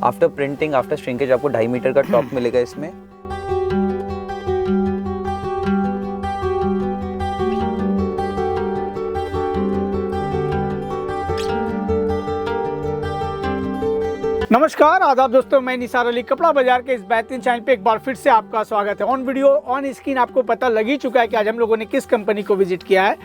After printing after shrinkage आपको 2.5 metre का top मिलेगा इसमें। नमस्कार आदाब दोस्तों, मैं निसार अली कपड़ा बाजार के इस बेहतरीन चैनल पे एक बार फिर से आपका स्वागत है। ऑन वीडियो ऑन स्क्रीन आपको पता लग ही चुका है कि आज हम लोगों ने किस कंपनी को विजिट किया है,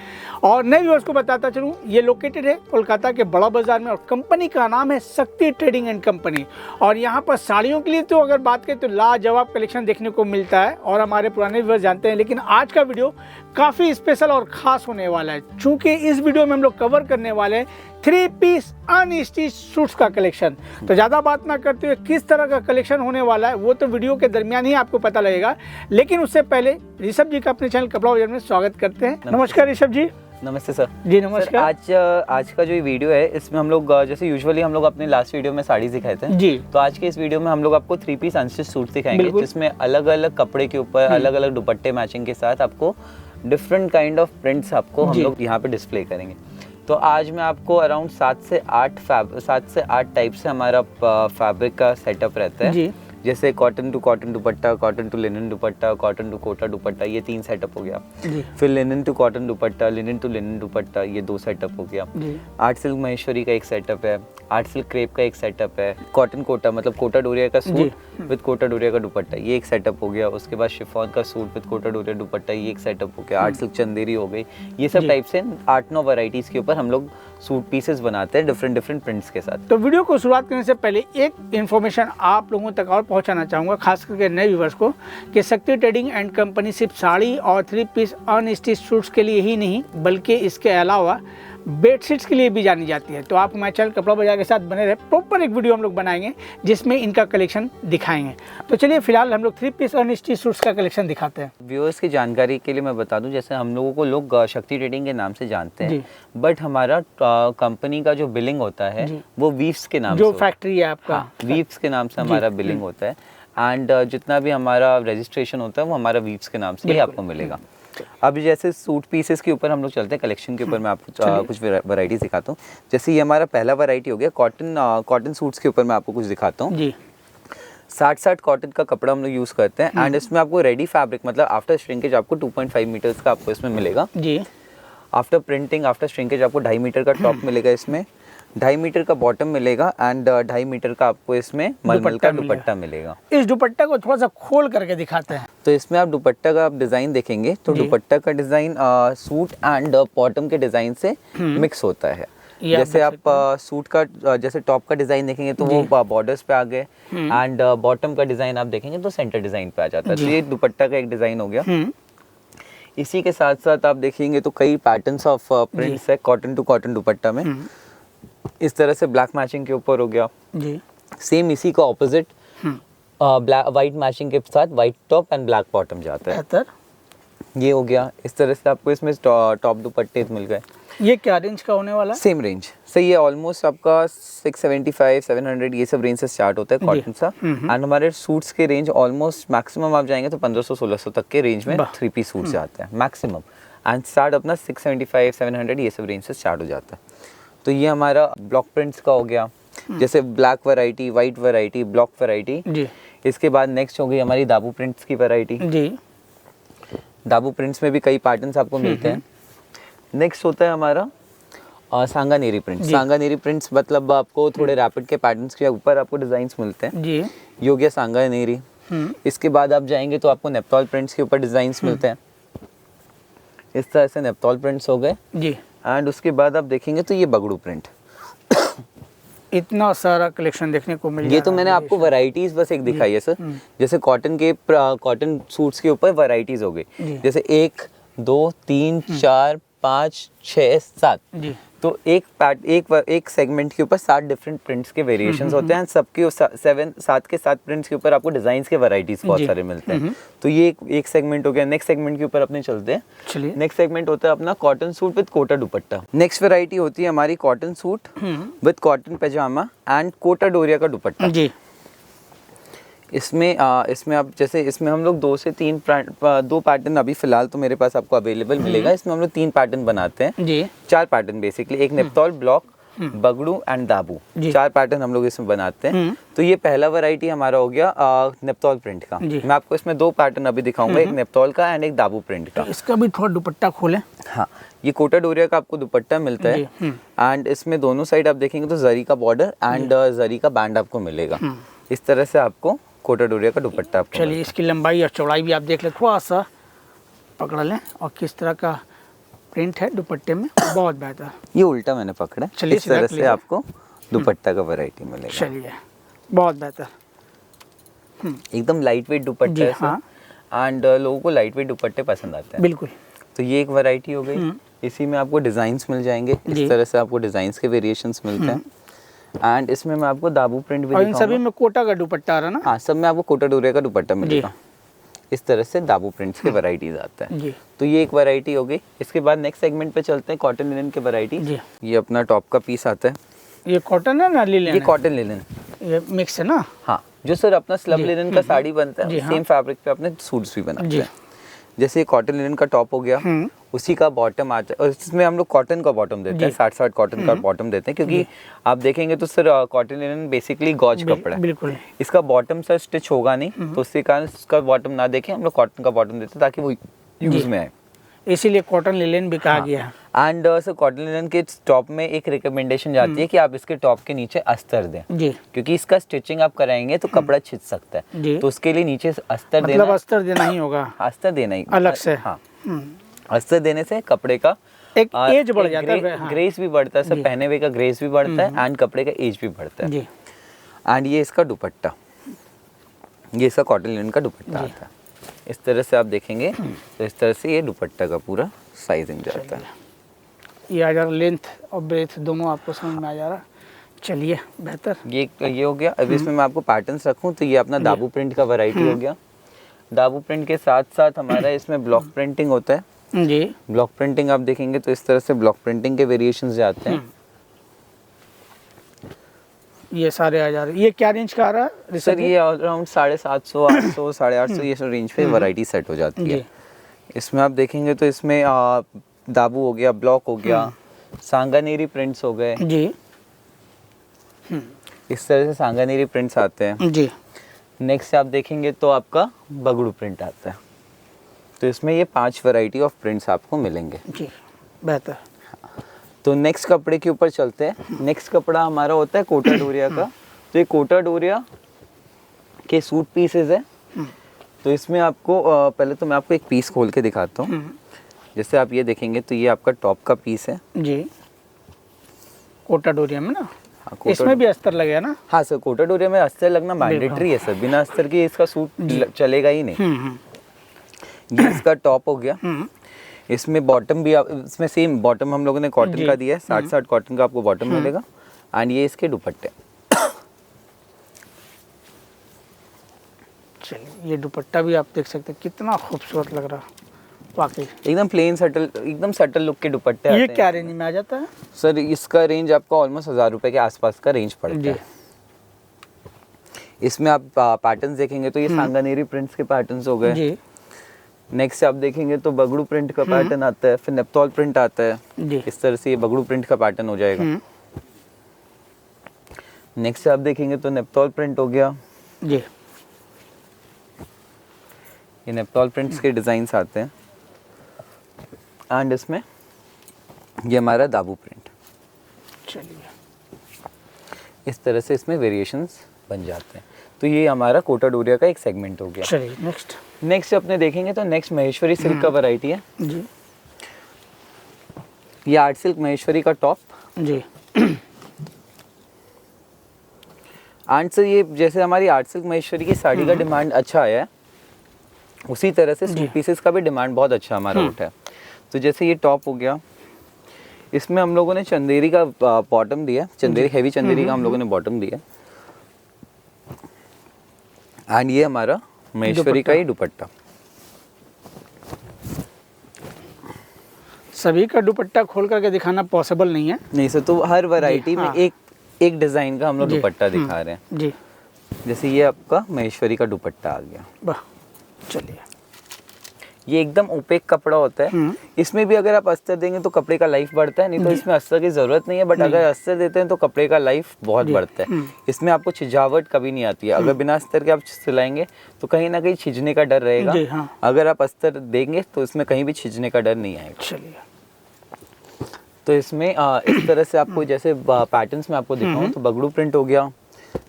और नए व्यूअर्स को बताता चलूँ ये लोकेटेड है कोलकाता के बड़ा बाजार में, और कंपनी का नाम है शक्ति ट्रेडिंग एंड कंपनी। और यहाँ पर साड़ियों के लिए तो अगर बात करें तो लाजवाब कलेक्शन देखने को मिलता है और हमारे पुराने व्यूअर्स जानते हैं, लेकिन आज का वीडियो काफ़ी स्पेशल और ख़ास होने वाला है, चूँकि इस वीडियो में हम लोग कवर करने वाले हैं 3 पीस अनस्टिच सूट्स का कलेक्शन। तो ज़्यादा बात ना करते हुए किस तरह का कलेक्शन होने वाला है वो तो वीडियो के दरमियान ही आपको पता लगेगा, लेकिन उससे पहले ऋषभ जी का अपने चैनल कपड़ा बाजार में स्वागत करते हैं। नमस्कार ऋषभ जी। नमस्ते सर। जी नमस्कार। आज का जो वीडियो है इसमें हम लोग जैसे यूजुअली हम लोग अपने लास्ट वीडियो में साड़ी दिखाए थे जी, तो आज के इस वीडियो में हम लोग आपको 3 पीस अनस्टिच सूट दिखाएंगे, जिसमें अलग अलग कपड़े के ऊपर अलग अलग दुपट्टे मैचिंग के साथ आपको डिफरेंट काइंड ऑफ प्रिंट्स आपको हम लोग यहाँ पे डिस्प्ले करेंगे। तो आज मैं आपको अराउंड 7 से 8 टाइप से हमारा फैब्रिक का सेटअप रहता है जी। जैसे cotton to cotton dupatta, cotton to linen dupatta, cotton to Kota dupatta, ये 3 सेटअप हो गया। फिर linen to cotton dupatta, linen to linen dupatta, ये 2 सेटअप हो गया। आर्ट सिल्क महेश्वरी का एक सेटअप है, आर्ट सिल्क क्रेप का एक सेटअप है, कॉटन कोटा मतलब कोटा डोरिया का सूट विद कोटा डोरिया का दुपट्टा, ये एक सेटअप हो गया। उसके बाद शिफॉन का सूट विद कोटा डोरिया दुपट्टा, ये एक सेटअप हो गया। आर्ट सिल्क चंदेरी हो गई। ये सब टाइप से 8-9 वैरायटीज के ऊपर हम लोग सूट पीसेस बनाते हैं डिफरेंट प्रिंट्स के साथ। तो वीडियो को शुरुआत करने से पहले एक इन्फॉर्मेशन आप लोगों तक और पहुंचाना चाहूँगा, खास करके नए व्यूवर्स को, कि शक्ति ट्रेडिंग एंड कंपनी सिर्फ साड़ी और 3 पीस अनस्टिच सूट्स के लिए ही नहीं बल्कि इसके अलावा बेडशीट्स के लिए भी जानी जाती है। तो आप हमारे चैनल कपड़ा बाजार के साथ बने रहे, प्रॉपर एक वीडियो हम लोग बनाएंगे जिसमें इनका कलेक्शन दिखाएंगे। तो चलिए फिलहाल हम लोग 3 पीस अनस्टिच सूट्स का कलेक्शन दिखाते हैं। व्यूअर्स की जानकारी के लिए मैं बता दूं, जैसे हम लोगों को लोग शक्ति ट्रेडिंग के नाम से जानते हैं, बट हमारा कंपनी का जो बिलिंग होता है वो वीव्स के नाम से, जो फैक्ट्री है आपका, वीव्स के नाम से हमारा बिलिंग होता है। एंड जितना भी हमारा रजिस्ट्रेशन होता है वो हमारा वीव्स के नाम से ही आपको मिलेगा। अब जैसे सूट पीसेस के ऊपर हम लोग चलते हैं, कलेक्शन के ऊपर मैं आपको कुछ वैरायटी दिखाता हूँ। जैसे ये हमारा पहला वैरायटी हो गया कॉटन सूट्स के ऊपर मैं आपको कुछ दिखाता हूँ। 60 कॉटन का कपड़ा हम लोग यूज़ करते हैं, एंड इसमें आपको रेडी फैब्रिक मतलब आफ्टर श्रिंकेज आपको 2.5 मीटर्स का आपको इसमें मिलेगा जी। आफ्टर प्रिंटिंग आफ्टर श्रिंकेज आपको 2.5 मीटर का टॉप मिलेगा इसमें, 2.5 मीटर का बॉटम मिलेगा, एंड 2.5 मीटर का आपको इसमें मलमल का दुपट्टा मिलेगा। इस दुपट्टा को थोड़ा सा खोल करके दिखाते हैं। तो इसमें आप दुपट्टा का आप डिजाइन देखेंगे तो दुपट्टा का डिजाइन सूट एंड बॉटम के डिजाइन से मिक्स होता है। जैसे आप सूट का जैसे टॉप का डिजाइन देखेंगे तो वो बॉर्डर्स पे आ गए, एंड बॉटम का डिजाइन आप देखेंगे तो सेंटर डिजाइन पे आ जाता है। तो ये दुपट्टा का एक डिजाइन हो गया। इसी के साथ साथ आप देखेंगे तो कई पैटर्न्स ऑफ प्रिंट्स है कॉटन टू कॉटन दुपट्टा में। इस तरह से ब्लैक मैचिंग के ऊपर हो गया जी। सेम इसी का ऑपोजिट वाइट मैचिंग के साथ white top and black bottom जाता है, ये हो गया। इस तरह से आपको इसमें टॉप दुपट्टे मिल गए। ये क्या रेंज का होने वाला है? सेम रेंज सही है, ऑलमोस्ट आपका 675 700 ये सब रेंज से स्टार्ट होता है कॉटन सा। एंड हमारे सूट्स के रेंज ऑलमोस्ट मैक्सिमम आप जाएंगे तो 1500-1600 तक के रेंज में 3 पीस सूट्स जाते हैं मैक्सिमम, एंड स्टार्ट अपना 675 700 ये सब रेंज से स्टार्ट हो जाता है। तो ये हमारा ब्लॉक प्रिंट्स का हो गया, जैसे black variety, white variety, block variety जी। इसके बाद नेक्स्ट हो गई हमारी दाबू प्रिंट्स की वैरायटी जी। दाबू प्रिंट्स में भी कई पैटर्न्स आपको मिलते हैं। नेक्स्ट होता है हमारा सांगानेरी प्रिंट्स। सांगानेरी प्रिंट्स मतलब आपको थोड़े रैपिड के पैटर्न्स के ऊपर आपको डिजाइन्स मिलते हैं जी। ये हो गया सांगानेरी। इसके बाद आप जाएंगे तो आपको नेपतौल प्रिंट्स के ऊपर डिजाइन्स मिलते हैं। इस तरह से नेपतौल प्रिंट्स हो गए जी। एंड उसके बाद आप देखेंगे तो ये बगड़ू प्रिंट। इतना सारा कलेक्शन देखने को मिल, ये तो मैंने आपको वैरायटीज बस एक दिखाई है सर। जैसे कॉटन सूट्स के ऊपर वैरायटीज हो गई, जैसे 1 2 3 4 5 6 7 जी। तो एक सेगमेंट के ऊपर 7 डिफरेंट प्रिंट्स के वेरिएशंस होते हैं। सबके 7 के 7 प्रिंट्स के ऊपर आपको डिजाइन्स के वैरायटीज बहुत सारे मिलते हैं। तो ये एक सेगमेंट हो गया। नेक्स्ट सेगमेंट के ऊपर अपने चलते हैं। नेक्स्ट सेगमेंट होता है अपना cotton suit with Kota dupatta. Next variety होती है हमारी cotton suit with cotton pyjama and Kota Doria का दुपट्टा जी। इसमें आप जैसे इसमें हम लोग 2 से 3 2 पैटर्न अभी फिलहाल तो मेरे पास आपको अवेलेबल मिलेगा। इसमें हम लोग 3 पैटर्न बनाते हैं जी। 4 पैटर्न बेसिकली, एक नेपतौल ब्लॉक बगड़ू एंड दाबू, जी। 4 पैटर्न हम लोग इसमें बनाते हैं। तो ये पहला वैरायटी हमारा हो गया नेपतौल प्रिंट का। जी। मैं आपको इसमें 2 पैटर्न अभी दिखाऊंगा, एक नेपतौल का एंड एक दाबू प्रिंट का। इसका भी थोड़ा दुपट्टा खोलें। हाँ, ये कोटा डोरिया का आपको दुपट्टा मिलता है एंड इसमें दोनों साइड आप देखेंगे तो जरी का बॉर्डर एंड जरी का बैंड आपको मिलेगा। इस तरह से आपको कोटा डोरिया का दुपट्टा आपको चलिए इसकी लंबाई और चौड़ाई भी आप देख लें, थोड़ा सा पकड़ लें, और किस तरह का प्रिंट है दुपट्टे में, बहुत बेहतर। ये उल्टा मैंने पकड़ा, चलिए इस तरह सीधा से clear। आपको दुपट्टा का वैरायटी मिलेगा। चलिए बहुत बेहतर। एकदम लाइट वेट दुपट्टा जी, है हाँ। एंड लोगों को लाइट वेट दुपट्टे पसंद आते हैं। बिल्कुल। तो ये एक वैरायटी हो गई। इसी में आपको डिजाइन्स मिल जाएंगे, जी। इस तरह से आपको डिजाइन्स के वेरिएशंस मिलते हैं एंड इसमें मैं आपको दाबू प्रिंट भी और इन सभी दिखाऊंगा। में कोटा का दुपट्टा आ रहा है ना? हाँ, सब में आपको कोटा डोरिया का दुपट्टा मिलेगा। इस तरह से दाबू प्रिंट्स के वैरायटीज आता है। जी। तो ये एक वैरायटी हो गई। इसके बाद नेक्स्ट सेगमेंट पे चलते हैं, कॉटन लिनन के वैरायटी। जी। ये अपना टॉप का पीस आता है, ये कॉटन है ना, लिनन ये है? Cotton linen. ये मिक्स है ना? हाँ, जो सर अपना स्लब जी। लिनन का साड़ी बनता जी, है, हाँ। सेम फैब्रिक पे अपने सूट्स भी बनाते जी। हैं। जैसे ये कॉटन लिनन का टॉप हो गया, उसी का बॉटम आता है और इसमें हम लोग कॉटन का बॉटम देते हैं, 60-60 कॉटन का बॉटम देते हैं, क्योंकि आप देखेंगे तो sir cotton linen basically gauze कपड़ा है। बिल्कुल। इसका बॉटम सर स्टिच होगा नहीं, तो उसके कारण इसका बॉटम ना देखें, हम लोग कॉटन का बॉटम देते हैं ताकि वो यूज में आए, इसीलिए कॉटन लिनन भी कहा गया है। एंड सर कॉटन लिनन के टॉप में एक रिकमेंडेशन जाती है कि आप इसके टॉप के नीचे अस्तर दें, जी। क्योंकि इसका स्टिचिंग आप कराएंगे तो कपड़ा छिद सकता जी। है, तो उसके लिए नीचे अस्तर मतलब देना, अस्तर देना ही होगा अस्तर देना ही अलग से। हाँ, अस्तर देने से कपड़े का एक एज बढ़ जाता है। हाँ। ग्रेस भी बढ़ता है, सब पहने हुए का ग्रेस भी बढ़ता है एंड कपड़े का एज भी बढ़ता है। जी। एंड ये इसका दुपट्टा, ये इसका कॉटन लिनन का दुपट्टा आता है। इस तरह से आप देखेंगे तो इस तरह से ये दुपट्टा का पूरा साइजिंग जाता है। ये आ जा रहा, लेंथ और ब्रेथ दोनों आपको समझ में आ जा रहा। चलिए बेहतर। ये हो गया। अब इसमें मैं आपको पैटर्न्स रखूं तो ये अपना दाबू प्रिंट का वैरायटी हो गया। दाबू प्रिंट के साथ साथ हमारा इसमें ब्लॉक प्रिंटिंग होता है। जी। ब्लॉक प्रिंटिंग आप देखेंगे तो इस तरह से ब्लॉक प्रिंटिंग के वेरिएशंस जाते हैं। ये सारे आ जा रहे। ये क्या रेंज का आ रहा है सर? ये अराउंड 750, 800, 850 ये सब रेंज पे वैरायटी सेट हो जाती है। इसमें आप देखेंगे तो इसमें दाबू हो गया, ब्लॉक हो गया, सांगानेरी प्रिंट्स हो गए। जी। इस तरह से सांगानेरी प्रिंट्स आते हैं। जी। नेक्स्ट आप देखेंगे तो आपका बगड़ू प्रिंट आता है। तो इसमें ये 5 वैरायटी ऑफ प्रिंट्स आपको मिलेंगे। जी बेहतर। तो नेक्स्ट कपड़े के ऊपर चलते हैं। नेक्स्ट कपड़ा हमारा होता है कोटा डोरिया का। तो ये कोटा डोरिया के सूट पीसेस है। तो इसमें आपको पहले तो मैं आपको एक पीस खोल के दिखाता हूँ। जैसे आप ये देखेंगे तो ये आपका टॉप का पीस है। जी। कोटा डोरिया में ना? हाँ, इसमें भी अस्तर लगेगा ना? हाँ सर, कोटा डोरिया में अस्तर लगना मैंडेटरी है सर, बिना अस्तर के इसका सूट चलेगा ही नहीं। ये इसका टॉप हो गया। इसमें बॉटम भी इसमें सेम बॉटम हम लोगों ने कॉटन का दिया है, 60-60 कॉटन का आपको बॉटम मिलेगा एंड ये इसके दुपट्टे। चलिए ये दुपट्टा भी आप देख सकते हैं कितना खूबसूरत लग रहा है वाकई। एकदम प्लेन सटल, एकदम सटल लुक के दुपट्टे आते ये हैं। क्या रेंज में आ जाता है? सर इसका रेंज आपको ऑलमोस्ट 1000 रुपए के आसपास का रेंज पड़ता है। इसमें आप पैटर्न्स देखेंगे तो ये सांगानेरी प्रिंट्स के पैटर्न्स हो गए। जी। नेक्स्ट आप देखेंगे तो बगड़ू प्रिंट का पैटर्न आता है, फिर नेपतौल प्रिंट आता है। जी। इस तरह से ये बगड़ू प्रिंट का पैटर्न हो जाएगा। नेक्स्ट आप देखेंगे तो नेपतौल प्रिंट हो गया। जी। ये नेपतौल प्रिंट्स के डिजाइन्स आते हैं एंड इसमें ये हमारा दाबू प्रिंट। चलिए इस तरह से इसमें वेरिएशंस बन जाते हैं। तो ये हमारा कोटा डोरिया का एक सेगमेंट हो गया। चलिए नेक्स्ट। नेक्स्ट अपने देखेंगे तो नेक्स्ट महेश्वरी सिल्क का वैरायटी है। जी। ये आर्ट सिल्क महेश्वरी का टॉप। जी। एंड सर ये जैसे हमारी आर्ट सिल्क महेश्वरी की साड़ी का डिमांड अच्छा आया है, उसी तरह से सूट पीसेस का भी डिमांड बहुत अच्छा हमारा उठा है। तो जैसे ये टॉप हो गया, इसमें हम लोगों ने चंदेरी का बॉटम दिया, चंदेरी हेवी चंदेरी का हम लोगों ने बॉटम दिया एंड ये हमारा महेश्वरी का ही दुपट्टा। सभी का दुपट्टा खोल करके दिखाना पॉसिबल नहीं है। नहीं सर, तो हर वैरायटी में एक डिजाइन का हम लोग जी। दुपट्टा दिखा रहे हैं। जी। जैसे ये आपका महेश्वरी का दुपट्टा आ गया। वाह। चलिए ये एकदम ओपेक कपड़ा होता है। इसमें भी अगर आप अस्तर देंगे तो कपड़े का लाइफ बढ़ता है, नहीं तो इसमें अस्तर की जरूरत नहीं है, बट अगर अस्तर देते हैं तो कपड़े का लाइफ बहुत बढ़ता है। इसमें आपको छिजावट कभी नहीं आती है। अगर बिना अस्तर के आप सिलाएंगे तो कहीं ना कहीं छिजने का डर रहेगा। अगर आप अस्तर देंगे तो इसमें कहीं भी छिजने का डर नहीं आएगा। चलिए, तो इसमें इस तरह से आपको जैसे पैटर्न्स में आपको दिखाऊं तो बगड़ू प्रिंट हो गया,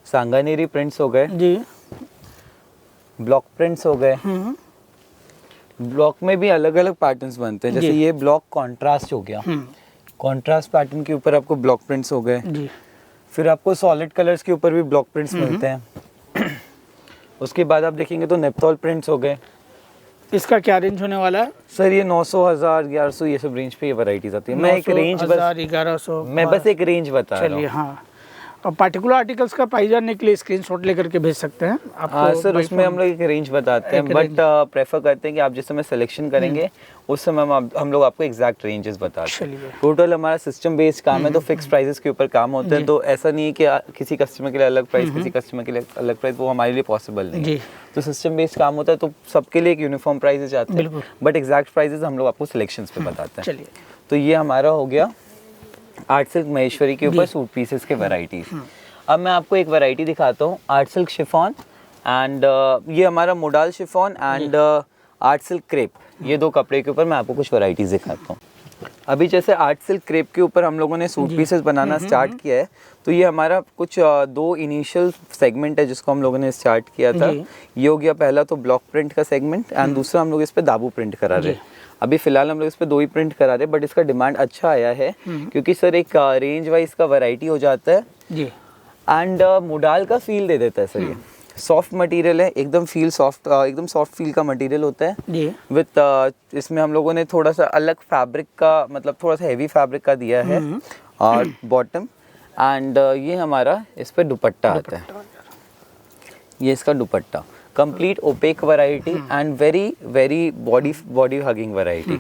सांगानेरी प्रिंट्स हो गए जी, ब्लॉक प्रिंट्स हो गए। ब्लॉक में भी अलग अलग पैटर्न्स बनते हैं, जैसे ये ब्लॉक कॉन्ट्रास्ट हो गया। कॉन्ट्रास्ट पैटर्न के ऊपर आपको ब्लॉक प्रिंट्स हो गए। फिर आपको सॉलिड कलर्स के ऊपर भी ब्लॉक प्रिंट्स मिलते हैं। उसके बाद आप देखेंगे तो नेपथॉल प्रिंट्स हो गए। इसका क्या रेंज होने वाला है? सर ये 900, 1000, 1100 ये सब रेंज पे ये वैरायटीज आती है। मैं एक रेंज 1100 मैं बस एक रेंज बता रहा हूँ। चलिए, हाँ। और पार्टिकुलर आर्टिकल्स का प्राइस जानने के लिए स्क्रीनशॉट लेकर के भेज सकते हैं आपको। सर उसमें हम लोग एक रेंज बताते हैं, बट प्रेफर करते हैं कि आप जिस समय सिलेक्शन करेंगे उस समय हम लोग आपको एग्जैक्ट रेंजेस बताते हैं। टोटल हमारा सिस्टम बेस्ड काम है, तो फिक्स प्राइसेस के ऊपर काम होता है। तो ऐसा नहीं है कि किसी कस्टमर के लिए अलग प्राइस, किसी कस्टमर के लिए अलग प्राइस, वो हमारे लिए पॉसिबल नहीं है। तो सिस्टम बेस्ड काम होता है, तो सबके लिए एक यूनिफॉर्म प्राइसेस आते हैं, बट एग्जैक्ट प्राइसेस हम लोग आपको सिलेक्शंस पे बताते हैं। चलिए, तो ये हमारा हो गया आर्ट सिल्क महेश्वरी के ऊपर सूट पीसेस के वैरायटीज। अब मैं आपको एक वैरायटी दिखाता हूँ, आर्ट सिल्क शिफॉन एंड ये हमारा modal chiffon and art silk crepe. ये दो कपड़े के ऊपर मैं आपको कुछ वैरायटीज दिखाता हूँ। अभी जैसे आर्ट सिल्क क्रेप के ऊपर हम लोगों ने सूट पीसेस बनाना स्टार्ट किया है, तो ये हमारा कुछ दो इनिशियल सेगमेंट है जिसको हम लोगों ने स्टार्ट किया था। ये हो गया पहला तो ब्लॉक प्रिंट का सेगमेंट एंड दूसरा हम लोग इस पे दाबू प्रिंट करा रहे हैं। अभी फिलहाल हम लोग इस पे दो ही प्रिंट करा रहे हैं, बट इसका डिमांड अच्छा आया है क्योंकि सर एक रेंज वाइज का वैरायटी हो जाता है जी, एंड मोडाल का फील दे देता है सर। ये सॉफ्ट मटेरियल है, एकदम फील सॉफ्ट, एकदम सॉफ्ट फील का मटेरियल होता है जी। विद इसमें हम लोगों ने थोड़ा सा अलग फैब्रिक का, मतलब थोड़ा सा हेवी फैब्रिक का दिया है और बॉटम एंड ये हमारा इस पे दुपट्टा आता है। ये इसका dupatta complete opaque variety and very very body hugging variety.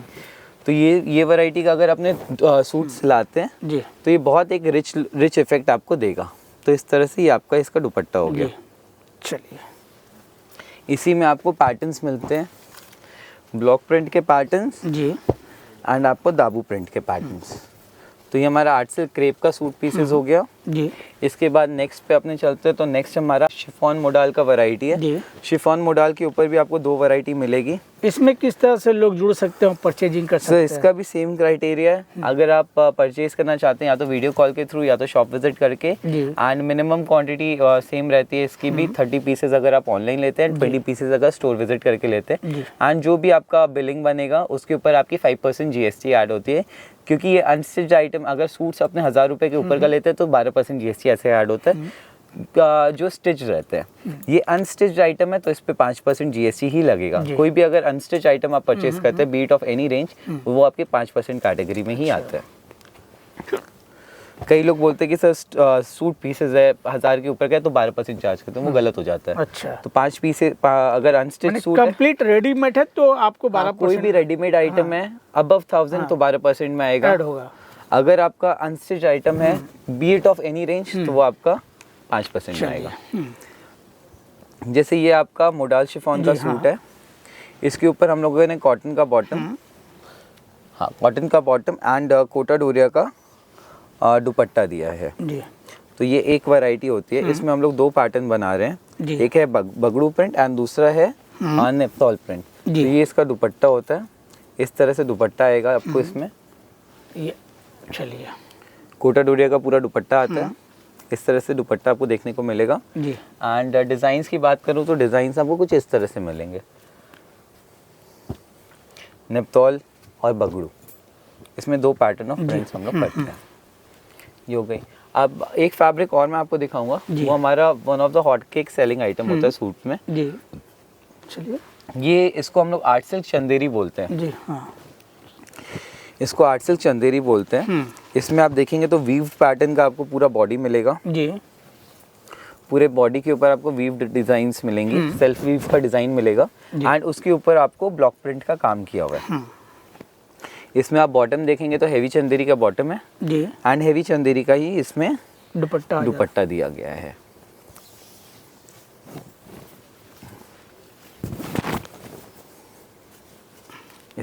तो ये वैरायटी का अगर अपने सूट सिलाते हैं जी, तो ये बहुत एक रिच इफेक्ट आपको देगा। तो इस तरह से ये आपका इसका दुपट्टा हो गया। चलिए, इसी में आपको पैटर्न्स मिलते हैं, ब्लॉक प्रिंट के पैटर्न्स जी एंड आपको दाबू प्रिंट के पैटर्न्स। तो ये हमारा आर्ट सिल्क क्रेप का सूट पीसेस हो गया जी। इसके बाद नेक्स्ट पे अपने चलते हैं, तो नेक्स्ट हमारा शिफॉन मोडाल का वैरायटी है जी। शिफॉन मोडाल के ऊपर भी आपको दो वैरायटी मिलेगी। इसमें किस तरह से लोग जुड़ सकते हैं, परचेजिंग कर सकते सर हैं? इसका भी सेम क्राइटेरिया है। अगर आप परचेज करना चाहते हैं या तो वीडियो कॉल के थ्रू या तो शॉप विजिट करके, एंड मिनिमम क्वांटिटी सेम रहती है इसकी भी। 30 पीसेस अगर आप ऑनलाइन लेते हैं, 20 पीसेस अगर स्टोर विजिट करके लेते हैं, एंड जो भी आपका बिलिंग बनेगा उसके ऊपर आपकी 5% GST ऐड होती है, क्योंकि ये अनस्टिच आइटम अगर सूट्स अपने 1000 रुपए के ऊपर का लेते हैं तो 12% GST ऐसे ऐड होता है जो स्टिच रहते हैं। ये अनस्टिच आइटम है तो इस पे 5% GST ही लगेगा। कोई भी अगर अनस्टिच आइटम आप परचेज करते हैं बीट ऑफ एनी रेंज, वो आपके 5% कैटेगरी में ही आता है। कई लोग बोलते हैं कि सर सूट पीसेस है 1000 के ऊपर का है तो 12% चार्ज करते हैं, वो गलत हो जाता है। अच्छा, तो 5 पीसेस अगर अनस्टिच सूट कंप्लीट रेडीमेड है तो आपको 12% कोई भी रेडीमेड आइटम है अबव 1000 तो 12% में आएगा, ऐड होगा। अगर आपका अनस्टिच आइटम है बीट ऑफ एनी रेंज तो वो आपका 5% में आएगा। जैसे ये आपका मोडाल शिफॉन का सूट है, इसके ऊपर हम लोगों ने कॉटन का बॉटम, हाँ कॉटन का बॉटम एंड कोटा डोरिया का दुपट्टा दिया है जी। तो ये एक वैरायटी होती है। इसमें हम लोग दो पैटर्न बना रहे हैं, एक है बगड़ू प्रिंट एंड दूसरा है नेपथॉल प्रिंट। तो ये इसका दुपट्टा होता है, इस तरह से दुपट्टा आएगा आपको इसमें। ये चलिए, कोटा डोरिया का पूरा दुपट्टा आता है, इस तरह से दुपट्टा आपको देखने को मिलेगा जी। एंड डिज़ाइंस की बात करूँ तो डिज़ाइंस आपको कुछ इस तरह से मिलेंगे, नेपथॉल और बगड़ू, इसमें दो पैटर्न ऑफ प्रिंट्स हम लोग करते हैं। ये हो गई। अब एक फैब्रिक और मैं आपको दिखाऊंगा, वो हमारा one of the hot cake selling item होता है सूट में जी। चलिए, ये इसको हम लोग आर्ट सिल्क चंदेरी बोलते हैं जी। हाँ, इसको आर्ट सिल्क चंदेरी बोलते हैं। इसमें आप देखेंगे तो वीव पैटर्न का आपको पूरा बॉडी मिलेगा जी। पूरे बॉडी के ऊपर आपको वीव डिजाइन्स मिलेंगी, सेल्फ वीव का डिजाइन मिलेगा एंड उसके ऊपर आपको ब्लॉक प्रिंट का काम किया हुआ है। इसमें आप बॉटम देखेंगे तो हेवी चंदेरी का बॉटम है जी, एंड हेवी चंदेरी का ही इसमें दुपट्टा दिया गया है।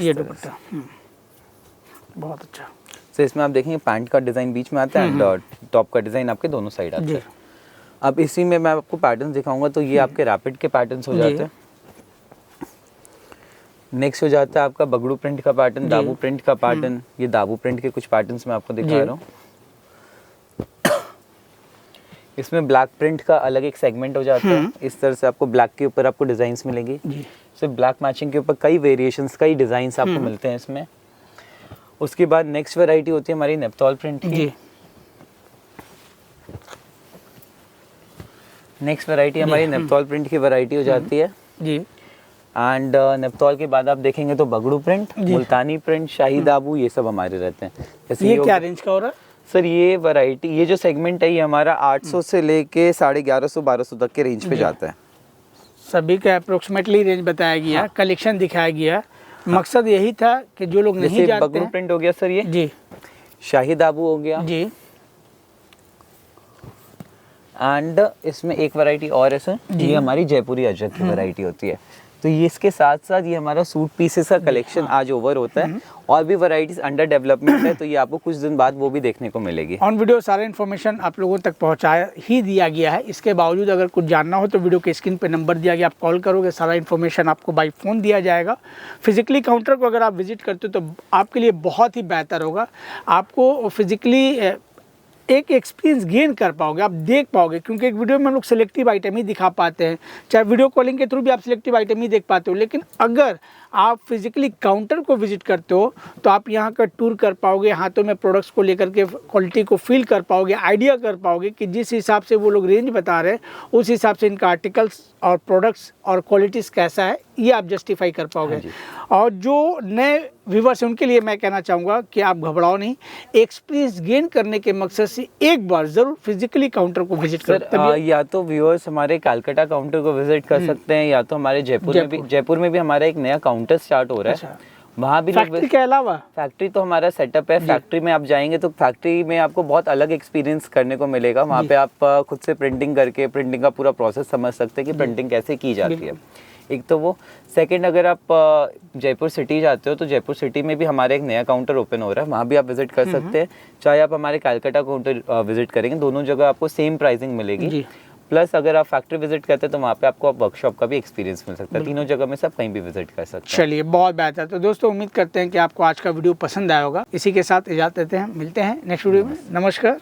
ये तरह दुपट्टा बहुत अच्छा। से इसमें आप देखेंगे पैंट का डिजाइन बीच में आता है एंड टॉप का डिजाइन आपके दोनों साइड आता जी है। अब इसी में मैं आपको पैटर्न दिखाऊंगा, तो ये आपके रैपिड के पैटर्न्स हो जाते हैं। नेक्स्ट हो जाता है आपका बगड़ू प्रिंट का पैटर्न, दाबू प्रिंट का पैटर्न। ये दाबू प्रिंट के कुछ पैटर्न्स मैं आपको दिखा रहा हूँ। इसमें ब्लैक प्रिंट का अलग एक सेगमेंट हो जाता है। इस तरह से आपको ब्लैक के ऊपर आपको डिजाइन्स मिलेंगी। सिर्फ ब्लैक मैचिंग के ऊपर कई वेरिएशंस, कई डिजाइन्स आपको मिलते हैं इसमें। उसके बाद नेक्स्ट वैरायटी होती है हमारी नेपथॉल प्रिंट की। नेक्स्ट वैरायटी हमारी नेपथॉल प्रिंट की वैरायटी हो जाती है जी। एंड नेपथॉल के बाद आप देखेंगे तो बगड़ू प्रिंट, मुल्तानी प्रिंट, शाही दाबू, ये सब हमारे रहते हैं। जैसे ये क्या रेंज का हो रहा है सर? ये वैरायटी, ये जो सेगमेंट है ये हमारा 800 से लेके 1150-1200 तक के रेंज पे जाता है। सभी का अप्रोक्सीमेटली रेंज बताया गया, कलेक्शन दिखाया गया। मकसद यही था कि जो लोग नहीं जानते बगड़ू प्रिंट हो गया सर, ये जी, शाही दाबू हो गया जी, एंड इसमें एक वैरायटी और है सर, ये हमारी जयपुरी अजरक की वैरायटी होती है। तो ये इसके साथ साथ ये हमारा सूट पीसेस का कलेक्शन आज ओवर होता है। और भी वैरायटीज अंडर डेवलपमेंट है, तो ये आपको कुछ दिन बाद वो भी देखने को मिलेगी। ऑन वीडियो सारा इन्फॉर्मेशन आप लोगों तक पहुंचाया ही दिया गया है। इसके बावजूद अगर कुछ जानना हो तो वीडियो के स्क्रीन पे नंबर दिया गया, आप कॉल करोगे, सारा इन्फॉर्मेशन आपको बाई फ़ोन दिया जाएगा। फिजिकली काउंटर को अगर आप विजिट करते हो तो आपके लिए बहुत ही बेहतर होगा। आपको फिजिकली एक एक्सपीरियंस गेन कर पाओगे, आप देख पाओगे, क्योंकि एक वीडियो में हम लोग सिलेक्टिव आइटम ही दिखा पाते हैं, चाहे वीडियो कॉलिंग के थ्रू भी आप सिलेक्टिव आइटम ही देख पाते हो। लेकिन अगर आप फिजिकली काउंटर को विजिट करते हो तो आप यहाँ का टूर कर पाओगे, हाथों में प्रोडक्ट्स को लेकर के क्वालिटी को फील कर पाओगे, आइडिया कर पाओगे कि जिस हिसाब से वो लोग रेंज बता रहे हैं उस हिसाब से इनका आर्टिकल्स और प्रोडक्ट्स और क्वालिटीज़ कैसा है ये आप जस्टिफाई कर पाओगे। और जो नए व्यूवर्स हैं उनके लिए मैं कहना चाहूँगा कि आप घबराओ नहीं, एक्सपीरियंस गेन करने के मकसद से एक बार ज़रूर फिजिकली काउंटर को विजिट करें। या तो व्यूअर्स हमारे कलकत्ता काउंटर को विजिट कर सकते हैं, या तो हमारे जयपुर में भी हमारा एक नया काउंटर स्टार्ट हो रहा है। वहाँ भी फैक्ट्री के अलावा, फैक्ट्री तो हमारा सेटअप है। फैक्ट्री में आप जाएंगे तो फैक्ट्री में आपको बहुत अलग एक्सपीरियंस करने को मिलेगा। वहाँ पे आप खुद से प्रिंटिंग करके प्रिंटिंग का पूरा प्रोसेस समझ सकते हैं कि प्रिंटिंग कैसे की जाती है। एक तो वो, सेकंड अगर आप जयपुर सिटी जाते हो तो जयपुर सिटी में भी हमारा एक नया काउंटर ओपन हो रहा है, वहाँ भी आप विजिट कर सकते हैं। चाहे आप हमारे कलकत्ता काउंटर विजिट करेंगे, दोनों जगह आपको सेम प्राइसिंग मिलेगी। प्लस अगर आप फैक्ट्री विजिट करते हैं तो वहाँ पे आपको आप वर्कशॉप का भी एक्सपीरियंस मिल सकता है। तीनों जगह में सब कहीं भी विजिट कर सकते हैं। चलिए बहुत बेहतर। तो दोस्तों उम्मीद करते हैं कि आपको आज का वीडियो पसंद आया होगा। इसी के साथ इजाज़त देते हैं, मिलते हैं नेक्स्ट वीडियो में। नमस्कार।